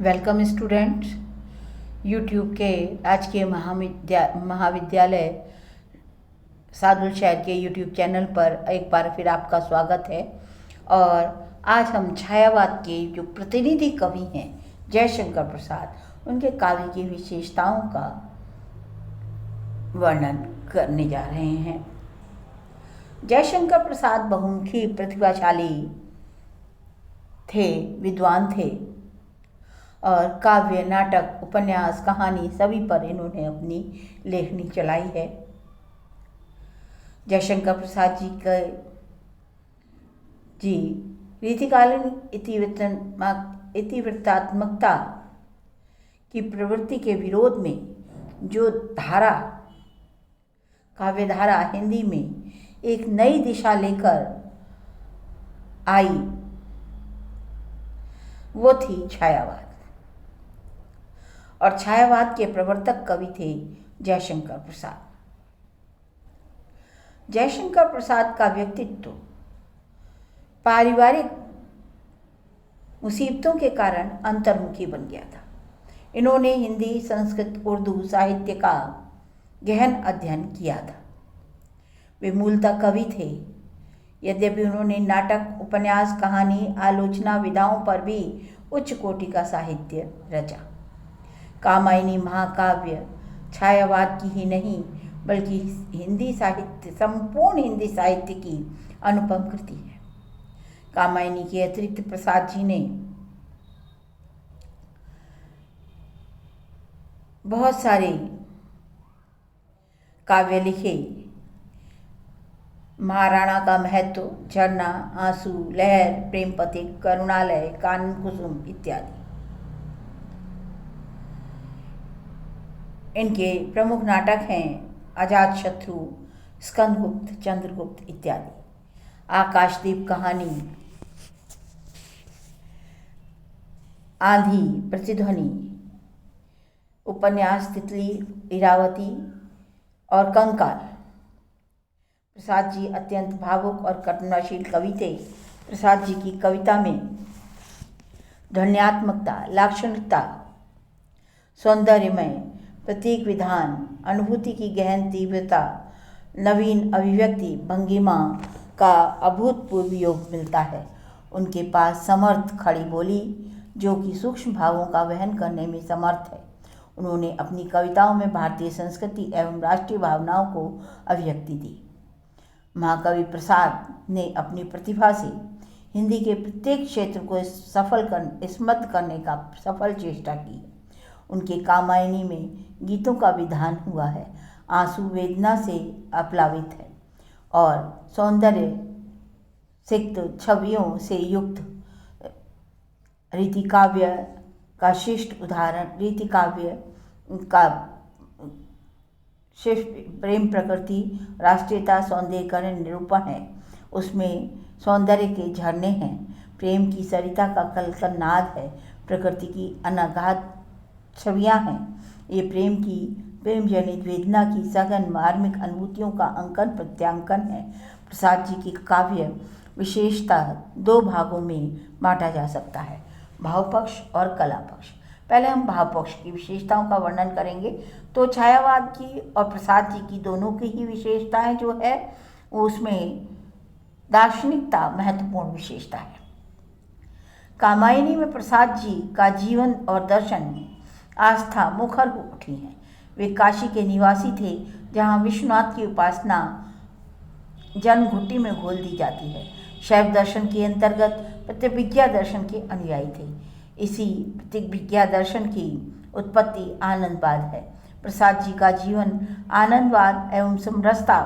Welcome students. YouTube के आज के महाविद्यालय सादुल शहर के यूट्यूब चैनल पर एक बार फिर आपका स्वागत है। और आज हम छायावाद के जो प्रतिनिधि कवि हैं जयशंकर प्रसाद, उनके काव्य की विशेषताओं का वर्णन करने जा रहे हैं। जयशंकर प्रसाद बहुमुखी प्रतिभाशाली थे, विद्वान थे और काव्य, नाटक, उपन्यास, कहानी सभी पर इन्होंने अपनी लेखनी चलाई है। जयशंकर प्रसाद जी रीतिकालीन इतिवृत्तात्मकता की प्रवृत्ति के विरोध में जो धारा, काव्य धारा हिंदी में एक नई दिशा लेकर आई, वो थी छायावाद। और छायावाद के प्रवर्तक कवि थे जयशंकर प्रसाद। जयशंकर प्रसाद का व्यक्तित्व पारिवारिक मुसीबतों के कारण अंतर्मुखी बन गया था। इन्होंने हिंदी, संस्कृत, उर्दू साहित्य का गहन अध्ययन किया था। वे मूलतः कवि थे, यद्यपि उन्होंने नाटक, उपन्यास, कहानी, आलोचना विधाओं पर भी उच्च कोटि का साहित्य रचा। कामायनी महाकाव्य छायावाद की ही नहीं बल्कि संपूर्ण हिंदी साहित्य की अनुपम कृति है। कामायनी के अतिरिक्त प्रसाद जी ने बहुत सारे काव्य लिखे। महाराणा का महत्व, झरना, आंसू, लहर, प्रेम पथिक, करुणालय, कानन कुसुम इत्यादि इनके प्रमुख नाटक हैं। अजातशत्रु, स्कंदगुप्त, चंद्रगुप्त इत्यादि। आकाशदीप कहानी, आंधी, प्रतिध्वनि, उपन्यास तितली, इरावती और कंकाल। प्रसाद जी अत्यंत भावुक और करुणाशील कवि थे। प्रसाद जी की कविता में ध्वन्यात्मकता, लाक्षणिकता, सौंदर्यमय प्रतीक विधान, अनुभूति की गहन तीव्रता, नवीन अभिव्यक्ति भंगिमा का अभूतपूर्व योग मिलता है। उनके पास समर्थ खड़ी बोली जो कि सूक्ष्म भावों का वहन करने में समर्थ है। उन्होंने अपनी कविताओं में भारतीय संस्कृति एवं राष्ट्रीय भावनाओं को अभिव्यक्ति दी। महाकवि प्रसाद ने अपनी प्रतिभा से हिंदी के प्रत्येक क्षेत्र को स्मृत करने का सफल चेष्टा की। उनके कामायनी में गीतों का विधान हुआ है। आंसू वेदना से आप्लावित है और सौंदर्य सिक्त छवियों से युक्त रीतिकाव्य का शिष्ट उदाहरण। रीतिकाव्य का शिष्ट प्रेम प्रकृति, राष्ट्रीयता, सौंदर्यीकरण निरूपण है। उसमें सौंदर्य के झरने हैं, प्रेम की सरिता का कलकल नाद है, प्रकृति की अनगाध छवियां हैं। ये प्रेम जनित वेदना की सघन मार्मिक अनुभूतियों का अंकन प्रत्यांकन है। प्रसाद जी की काव्य विशेषता दो भागों में बांटा जा सकता है, भाव पक्ष और कला पक्ष। पहले हम भाव पक्ष की विशेषताओं का वर्णन करेंगे। तो छायावाद की और प्रसाद जी की दोनों की ही विशेषताएं जो है, उसमें दार्शनिकता महत्वपूर्ण विशेषता है। कामायनी में प्रसाद जी का जीवन और दर्शन आस्था मुखर हो उठी है। वे काशी के निवासी थे, जहाँ विश्वनाथ की उपासना जन्म घुट्टी में घोल दी जाती है। शैव दर्शन के अंतर्गत प्रतिभिज्ञा दर्शन के अनुयायी थे। इसी प्रतिभिज्ञा दर्शन की उत्पत्ति आनंदवाद है। प्रसाद जी का जीवन आनंदवाद एवं समरसता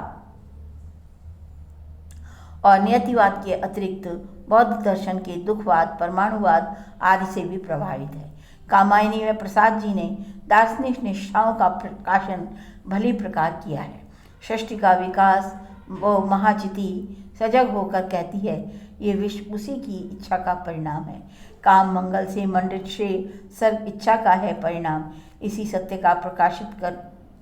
और नियतिवाद के अतिरिक्त बौद्ध दर्शन के दुखवाद, परमाणुवाद आदि से भी प्रभावित है। कामायनी में प्रसाद जी ने दार्शनिक निष्ठाओं का प्रकाशन भली प्रकार किया है। सृष्टि का विकास वो महाचिति सजग होकर कहती है, ये विश्व उसी की इच्छा का परिणाम है। काम मंगल से मंडित से सर्व इच्छा का है परिणाम। इसी सत्य का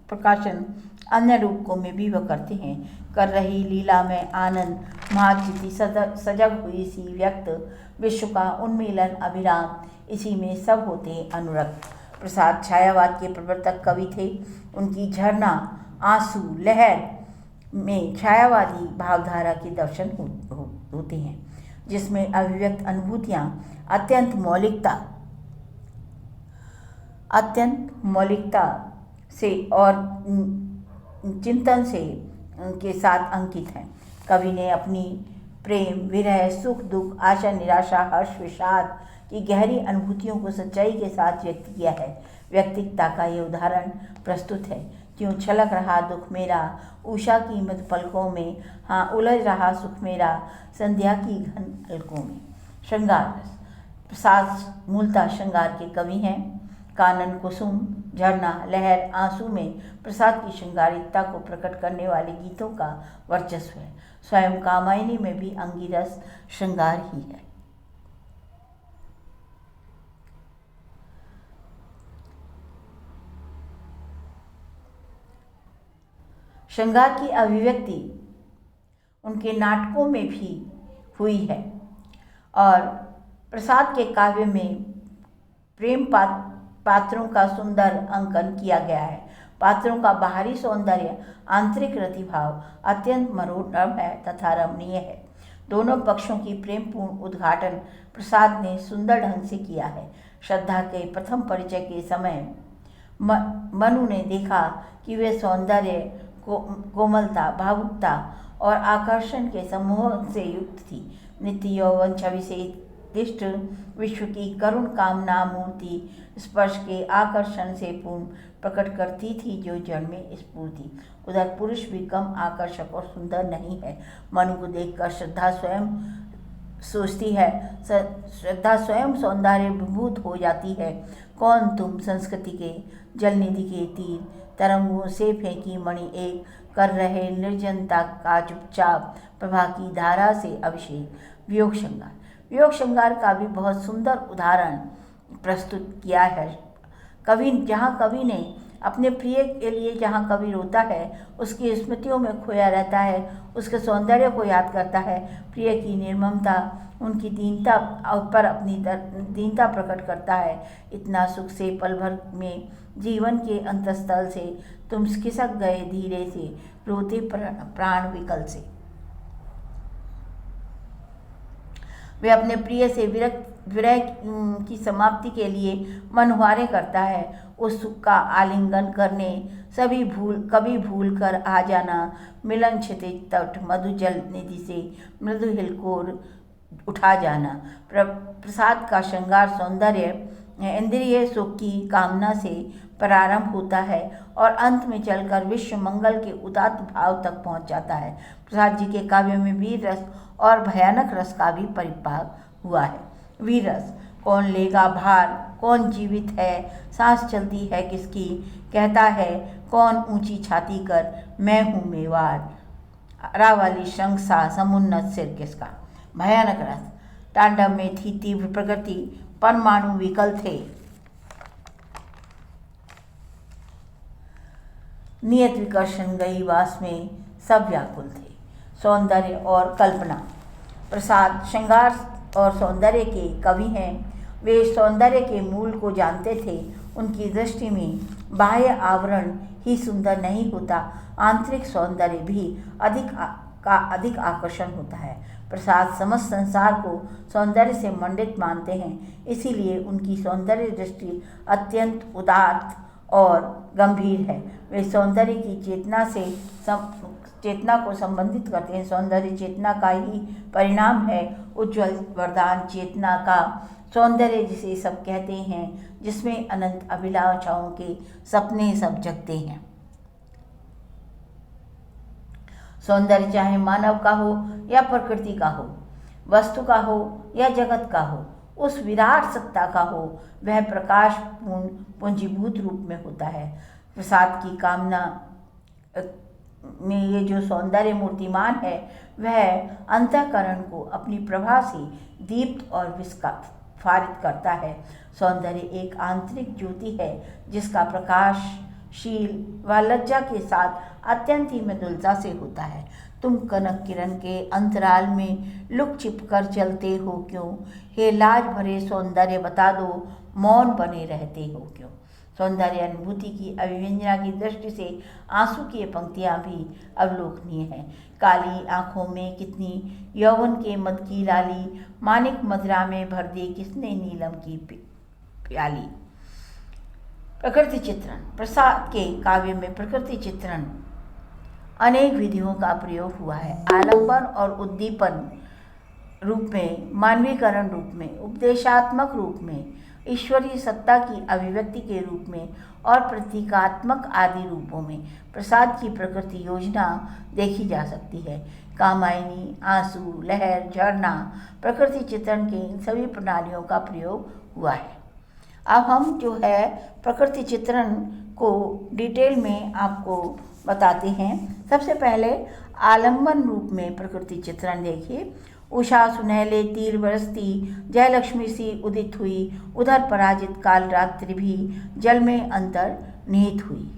प्रकाशन अन्य रूपों में भी वह करते हैं। कर रही लीला में आनंद महाचिति सजग हुई सी व्यक्त विश्व का उन्मीलन अभिराम, इसी में सब होते अनुरक्त। प्रसाद छायावाद के प्रवर्तक कवि थे। उनकी झरना, आंसू, लहर में छायावादी भावधारा के दर्शन होते हैं, जिसमें अभिव्यक्त अनुभूतियाँ अत्यंत मौलिकता से और चिंतन से के साथ अंकित हैं। कवि ने अपनी प्रेम, विरह, सुख, दुख, आशा, निराशा, हर्ष, विषाद की गहरी अनुभूतियों को सच्चाई के साथ व्यक्त किया है। व्यक्तिकता का ये उदाहरण प्रस्तुत है। क्यों छलक रहा दुख मेरा, उषा की मध पलकों में, हाँ उलझ रहा सुख मेरा, संध्या की घन अलकों में। श्रृंगार रस। प्रसाद मूलतः श्रृंगार के कवि हैं। कानन, कुसुम, झरना, लहर, आंसू में प्रसाद की श्रृंगारिकता को प्रकट करने वाले गीतों का वर्चस्व है। स्वयं कामायनी में भी अंगिरस श्रृंगार ही है। श्रृंगार की अभिव्यक्ति उनके नाटकों में भी हुई है और प्रसाद के काव्य में प्रेम पात्रों का सुंदर अंकन किया गया है। पात्रों का बाहरी सौंदर्य, आंतरिक रतिभाव अत्यंत मनोरम है तथा रमणीय है। दोनों पक्षों की प्रेमपूर्ण उद्घाटन प्रसाद ने सुंदर ढंग से किया है। श्रद्धा के प्रथम परिचय के समय मनु ने देखा कि वे सौंदर्य, कोमलता, भावुकता और आकर्षण के समूह से युक्त थी। नित्य यौवन छवि से दिष्ट विश्व की करुण कामना मूर्ति स्पर्श के आकर्षण से पूर्ण प्रकट करती थी, जो जड़ में स्फूर्ति। उधर पुरुष भी कम आकर्षक और सुंदर नहीं है। मनु को देखकर श्रद्धा स्वयं सोचती है, श्रद्धा स्वयं सौंदर्य विभूत हो जाती है। कौन तुम संस्कृति के जलनिधि के तीर, तरंगों से फेंकी मणि एक, कर रहे निर्जनता का चुपचाप प्रभा की धारा से अभिषेक। वियोग श्रृंगार। वियोग श्रृंगार का भी बहुत सुंदर उदाहरण प्रस्तुत किया है। कवि ने अपने प्रिय के लिए जहाँ कवि रोता है, उसकी स्मृतियों में खोया रहता है, उसके सौंदर्य को याद करता है। प्रिय की निर्ममता, उनकी दीनता पर अपनी दीनता प्रकट करता है। इतना सुख से पल भर में जीवन के अंतस्थल से तुम खिसक गए धीरे से, रोते प्राण विकल से। वे अपने प्रिय से विरह की समाप्ति के लिए मनहुआरे करता है। उस सुख का आलिंगन करने कभी भूल कर आ जाना, मिलन क्षितिज तट मधुजल निधि से मृदु हिलकोर उठा जाना। प्रसाद का श्रृंगार सौंदर्य इंद्रिय सुख की कामना से प्रारंभ होता है और अंत में चलकर विश्व मंगल के उदात्त भाव तक पहुंच जाता है। प्रसाद जी के काव्य में वीर रस और भयानक रस का भी परिपाक हुआ है। वीर रस। कौन लेगा भार, कौन जीवित है, सांस चलती है किसकी, कहता है कौन ऊंची छाती कर, मैं हूँ मेवाड़, रावाली शंखसा समुन्नत सिर किसका। भयानक रस। तांडव में थी तीव्र प्रकृति, परमाणु विकल थे, नियत विकर्षण गई वास में सब व्याकुल थे। सौंदर्य और कल्पना। प्रसाद श्रृंगार और सौंदर्य के कवि हैं। वे सौंदर्य के मूल को जानते थे। उनकी दृष्टि में बाह्य आवरण ही सुंदर नहीं होता, आंतरिक सौंदर्य भी अधिक आकर्षण होता है। प्रसाद समस्त संसार को सौंदर्य से मंडित मानते हैं, इसीलिए उनकी सौंदर्य दृष्टि अत्यंत उदात्त और गंभीर है। वे सौंदर्य की चेतना को संबंधित करते हैं। सौंदर्य चेतना का ही परिणाम है। उज्ज्वल वरदान चेतना का सौंदर्य जिसे सब कहते हैं, जिसमें अनंत अभिलाषाओं के सपने सब जगते हैं। सौंदर्य चाहे मानव का हो या प्रकृति का हो, वस्तु का हो या जगत का हो, उस विराट सत्ता का हो, वह प्रकाश पूर्ण पूंजीभूत रूप में होता है। प्रसाद की कामना में ये जो सौंदर्य मूर्तिमान है, वह अंतःकरण को अपनी प्रभा से दीप्त और विस्फारित करता है। सौंदर्य एक आंतरिक ज्योति है, जिसका प्रकाशशील व लज्जा के साथ अत्यंत ही मृदुलता से होता है। तुम कनक किरण के अंतराल में लुक छिप कर चलते हो क्यों? हे लाज भरे सौंदर्य बता दो, मौन बने रहते हो क्यों? सौंदर्य अनुभूति की अभिव्यंजना की दृष्टि से आंसू की ये पंक्तियाँ भी अवलोकनीय हैं। काली आंखों में कितनी यौवन के मद की लाली, मानिक मदिरा में भर दे किसने नीलम की प्याली। प्रकृति चित्रण। प्रसाद के काव्य में प्रकृति चित्रण अनेक विधियों का प्रयोग हुआ है। आलंबन और उद्दीपन रूप में, मानवीकरण रूप में, उपदेशात्मक रूप में, ईश्वरीय सत्ता की अभिव्यक्ति के रूप में और प्रतीकात्मक आदि रूपों में प्रसाद की प्रकृति योजना देखी जा सकती है। कामायनी, आंसू, लहर, झरना, प्रकृति चित्रण के इन सभी प्रणालियों का प्रयोग हुआ है। अब हम जो है प्रकृति चित्रण को डिटेल में आपको बताते हैं। सबसे पहले आलंबन रूप में प्रकृति चित्रण देखिए। उषा सुनहले तीर बरसती, जयलक्ष्मी सी उदित हुई, उधर पराजित काल रात्रि भी जल में अंतर निहित हुई।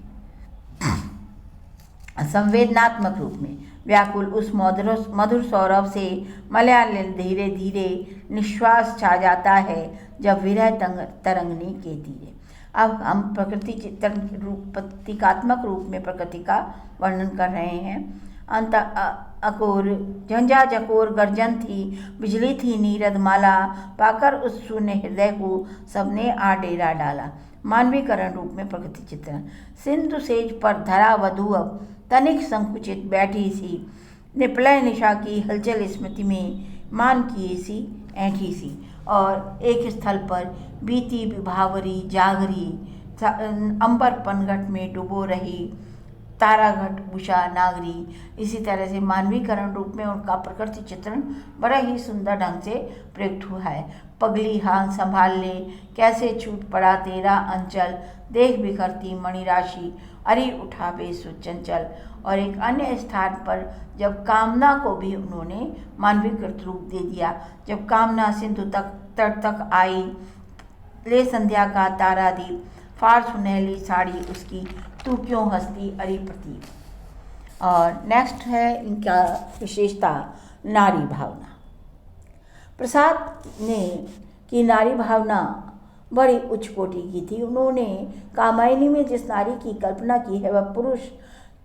संवेदनात्मक रूप में व्याकुल उस मधुर सौरभ से मलयालय धीरे धीरे निश्वास छा जाता है जब विरह तरंगनी के तीरे। अब हम प्रकृति चित्रण रूप प्रतीकात्मक रूप में प्रकृति का वर्णन कर रहे हैं। अंत अकोर झंझा झकोर गर्जन थी, बिजली थी नीरद माला, पाकर उस शून्य हृदय को सबने आ डेरा डाला। मानवीकरण रूप में प्रकृति चित्रण। सिंधु सेज पर धरा वधु अब तनिक संकुचित बैठी सी, निपलय निशा की हलचल स्मृति में मान किए सी ऐठी सी। और एक स्थल पर बीती विभावरी जागरी, अंबर पनघट में डुबो रही, ताराघट उषा नागरी। इसी तरह से मानवीकरण रूप में उनका प्रकृति चित्रण बड़ा ही सुंदर ढंग से प्रयुक्त हुआ है। पगली हाथ संभाल ले, कैसे छूट पड़ा तेरा अंचल, देख बिखरती मणिराशि, अरि उठावे सुचंचल। और एक अन्य स्थान पर जब कामना को भी उन्होंने मानवीकृत रूप दे दिया। जब कामना सिंधु तट तक आई, ले संध्या का तारा दीप, फार सुनहली साड़ी उसकी, तू क्यों हंसती अरि प्रतीप। और नेक्स्ट है इनका विशेषता नारी भावना। प्रसाद ने की नारी भावना बड़ी उच्च कोटि की थी। उन्होंने कामायनी में जिस नारी की कल्पना की है वह पुरुष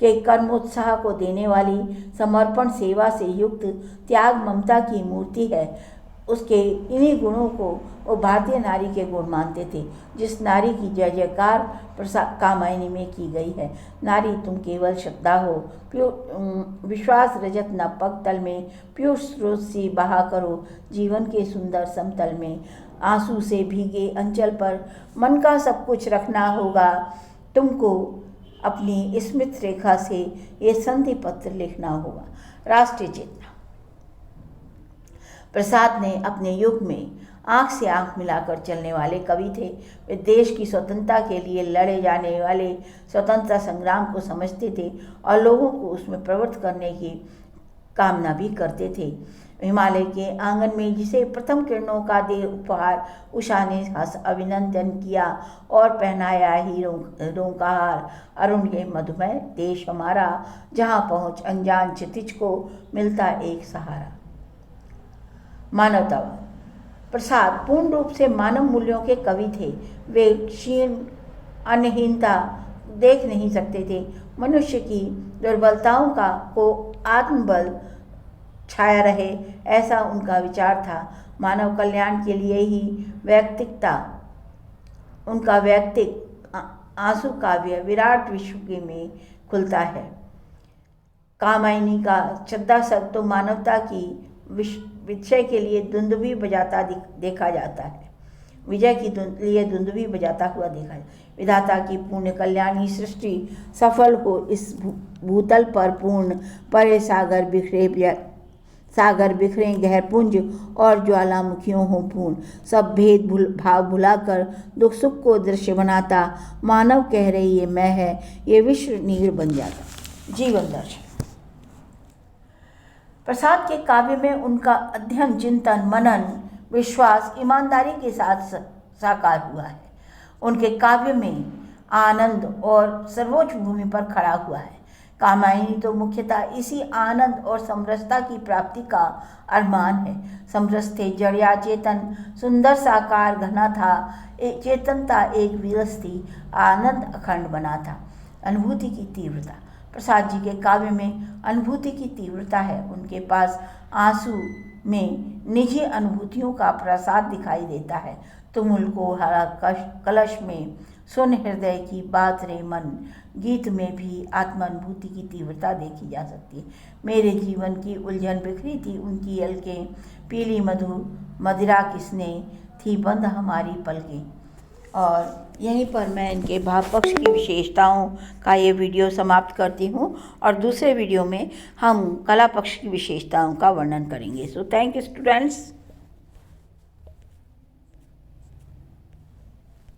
के कर्मोत्साह को देने वाली, समर्पण सेवा से युक्त, त्याग ममता की मूर्ति है। उसके इन्हीं गुणों को वो भारतीय नारी के गुण मानते थे। जिस नारी की जय जयकार प्रसाद कामायनी में की गई है। नारी तुम केवल श्रद्धा हो, विश्वास रजत न पग तल में, पीयूष स्रोत सी बहा करो जीवन के सुंदर समतल में। आंसू से भीगे अंचल पर मन का सब कुछ रखना होगा, तुमको अपनी स्मृत रेखा से ये संधि पत्र लिखना होगा। राष्ट्रीय चेतना। प्रसाद ने अपने युग में आंख से आंख मिलाकर चलने वाले कवि थे। वे देश की स्वतंत्रता के लिए लड़े जाने वाले स्वतंत्रता संग्राम को समझते थे और लोगों को उसमें प्रवृत्त करने की कामना भी करते थे। हिमालय के आंगन में जिसे प्रथम किरणों का दे उपहार उषा ने हंस अभिनंदन किया और पहनाया हीरों का हार। अरुण ये मधुमय देश हमारा, जहाँ पहुँच अनजान क्षितिज को मिलता एक सहारा। मानवतावाद। प्रसाद पूर्ण रूप से मानव मूल्यों के कवि थे। वे क्षीण अन्नहीनता देख नहीं सकते थे। मनुष्य की दुर्बलताओं को आत्मबल छाया रहे, ऐसा उनका विचार था। मानव कल्याण के लिए ही उनका वैयक्तिक आंसू काव्य विराट विश्व के में खुलता है। कामायनी का श्रद्धा शब्द तो मानवता की विजय के लिए दुंदुभी बजाता देखा जाता है। विजय के लिए दुंदुभी बजाता हुआ देखा है। विधाता की पूर्ण कल्याणी सृष्टि सफल हो, इस भूतल पर पूर्ण परे सागर बिखरे गहरपुंज और ज्वालामुखियों हो पूर्ण। सब भेद भाव भुलाकर दुख सुख को दृश्य बनाता, मानव कह रही ये मैं है, ये विश्व नीर बन जाता। जीवन दर्शन। प्रसाद के काव्य में उनका अध्ययन, चिंतन, मनन, विश्वास, ईमानदारी के साथ साकार हुआ है। उनके काव्य में आनंद और सर्वोच्च भूमि पर खड़ा हुआ है। कामायनी तो मुख्यतः इसी आनंद और समरसता की प्राप्ति का अरमान है। समरस थे जड़ या चेतन, सुंदर साकार घना था, चेतनता एक विरस थी, आनंद अखंड बना था। अनुभूति की तीव्रता, प्रसाद जी के काव्य में अनुभूति की तीव्रता है। उनके पास आंसू में निजी अनुभूतियों का प्रसाद दिखाई देता है। तुमुल को हरा कलश में सुन हृदय की बात रे मन, गीत में भी आत्मानुभूति की तीव्रता देखी जा सकती है। मेरे जीवन की उलझन बिखरी थी उनकी अलकें, पीली मदिरा किसने थी बंद हमारी पलकें। और यहीं पर मैं इनके भाव पक्ष की विशेषताओं का ये वीडियो समाप्त करती हूँ और दूसरे वीडियो में हम कला पक्ष की विशेषताओं का वर्णन करेंगे। So thank you students.